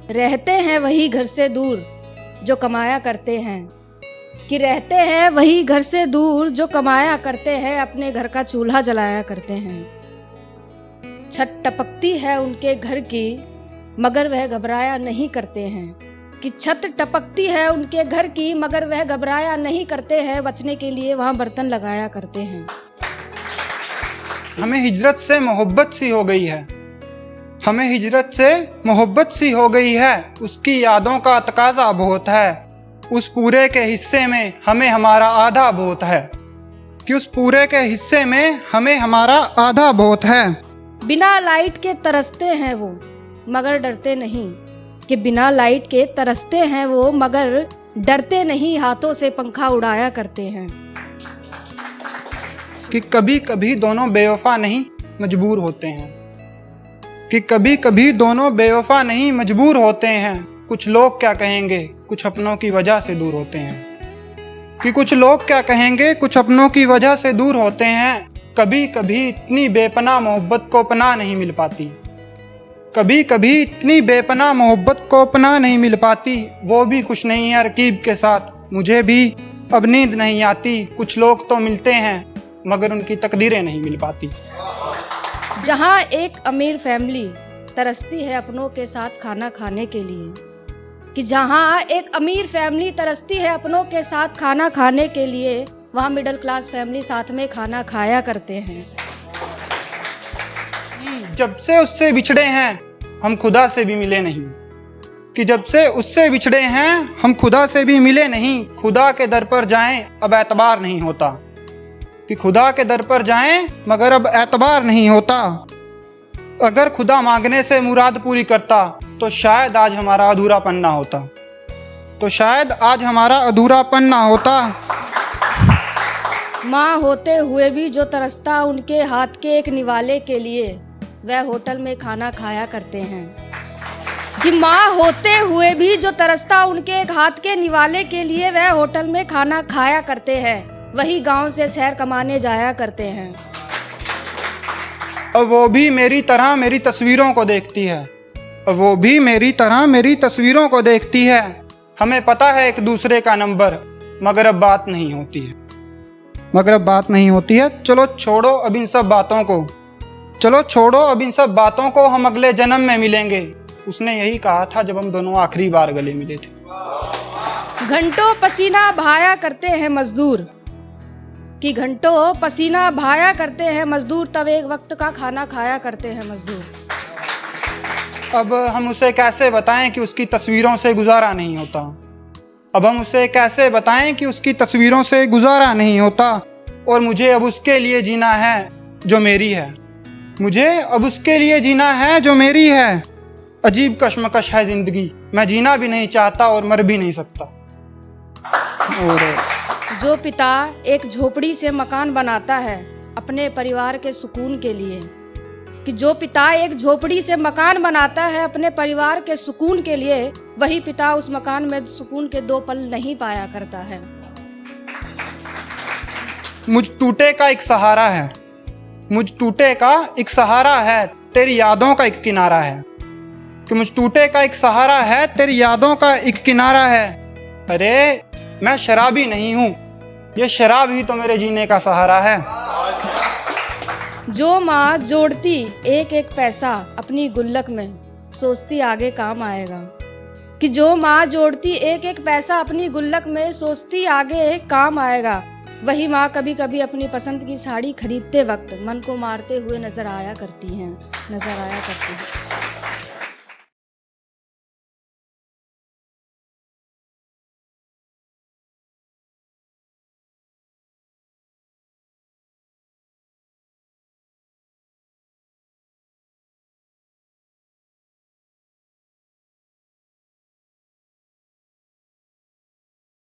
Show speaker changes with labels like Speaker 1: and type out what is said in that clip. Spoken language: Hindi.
Speaker 1: रहते हैं वही घर से दूर जो कमाया करते हैं, कि रहते हैं वही घर से दूर जो कमाया करते हैं, अपने घर का चूल्हा जलाया करते हैं। छत टपकती है उनके घर की मगर वह घबराया नहीं करते हैं, कि छत टपकती है उनके घर की मगर वह घबराया नहीं करते हैं, बचने के लिए वहाँ बर्तन लगाया करते हैं।
Speaker 2: हमें हिजरत से मोहब्बत सी हो गई है, हमें हिजरत से मोहब्बत सी हो गई है, उसकी यादों का तकाजा बहुत है, उस पूरे के हिस्से में हमें हमारा आधा बहुत है, कि उस पूरे के हिस्से में हमें हमारा आधा बहुत है।
Speaker 1: बिना लाइट के तरसते हैं वो मगर डरते नहीं, कि बिना लाइट के तरसते हैं वो मगर डरते नहीं, हाथों से पंखा उड़ाया करते हैं।
Speaker 2: कि कभी कभी दोनों बेवफा नहीं मजबूर होते हैं, कि कभी कभी दोनों बेवफा नहीं मजबूर होते हैं, कुछ लोग क्या कहेंगे कुछ अपनों की वजह से दूर होते हैं, कि कुछ लोग क्या कहेंगे कुछ अपनों की वजह से दूर होते हैं। कभी कभी इतनी बेपनाह मोहब्बत को पनाह नहीं मिल पाती, कभी कभी इतनी बेपनाह मोहब्बत को पनाह नहीं मिल पाती, वो भी खुश नहीं है रकीब के साथ, मुझे भी अब नींद नहीं आती, कुछ लोग तो मिलते हैं मगर उनकी तकदीरें नहीं मिल पाती।
Speaker 1: जहाँ एक अमीर फैमिली तरसती है अपनों के साथ खाना खाने के लिए, कि जहाँ एक अमीर फैमिली तरसती है अपनों के साथ खाना खाने के लिए, वहाँ मिडिल क्लास फैमिली साथ में खाना खाया करते हैं।
Speaker 2: जब से उससे बिछड़े हैं हम खुदा से भी मिले नहीं, कि जब से उससे बिछड़े हैं हम खुदा से भी मिले नहीं, खुदा के दर पर जाएं अब एतबार नहीं होता, कि खुदा के दर पर जाएं मगर अब एतबार नहीं होता। अगर खुदा मांगने से मुराद पूरी करता तो शायद आज हमारा अधूरापन ना होता, तो शायद आज हमारा अधूरापन ना होता।
Speaker 1: माँ होते हुए भी जो तरसता उनके हाथ के एक निवाले के लिए, वह होटल में खाना खाया करते हैं। कि माँ होते हुए भी जो तरसता उनके एक हाथ के निवाले के लिए, वह होटल में खाना खाया करते हैं, वही गांव से शहर कमाने जाया करते हैं।
Speaker 2: और वो भी मेरी तरह मेरी तस्वीरों को देखती है, और वो भी मेरी तरह मेरी तस्वीरों को देखती है, हमें पता है एक दूसरे का नंबर मगर अब बात नहीं होती है, मगर अब बात नहीं होती है। चलो छोड़ो अब इन सब बातों को, चलो छोड़ो अब इन सब बातों को, हम अगले जन्म में मिलेंगे, उसने यही कहा था जब हम दोनों आखिरी बार गले मिले थे।
Speaker 1: घंटों पसीना बहाया करते हैं मजदूर, कि घंटों पसीना बहाया करते हैं मजदूर, तब एक वक्त का खाना खाया करते हैं मजदूर।
Speaker 2: अब हम उसे कैसे बताएं कि उसकी तस्वीरों से गुजारा नहीं होता, अब हम उसे कैसे बताएं कि उसकी तस्वीरों से गुजारा नहीं होता, और मुझे अब उसके लिए जीना है जो मेरी है, मुझे अब उसके लिए जीना है जो मेरी है। अजीब कश्मकश है ज़िंदगी, मैं जीना भी नहीं चाहता और मर भी नहीं सकता। और
Speaker 1: जो पिता एक झोपड़ी से मकान बनाता है अपने परिवार के सुकून के लिए, कि जो पिता एक झोपड़ी से मकान बनाता है अपने परिवार के सुकून के लिए, वही पिता उस मकान में सुकून के 2 पल नहीं पाया करता है।
Speaker 2: मुझ टूटे का एक सहारा है, मुझ टूटे का एक सहारा है, तेरी यादों का एक किनारा है, कि मुझ टूटे का एक सहारा है, तेरी यादों का एक किनारा है। अरे मैं शराबी नहीं हूँ, ये शराब ही तो मेरे जीने का सहारा है।
Speaker 1: जो माँ जोड़ती एक एक पैसा अपनी गुल्लक में, सोचती आगे काम आएगा, कि जो माँ जोड़ती एक एक पैसा अपनी गुल्लक में, सोचती आगे काम आएगा, वही माँ कभी कभी अपनी पसंद की साड़ी खरीदते वक्त मन को मारते हुए नजर आया करती हैं।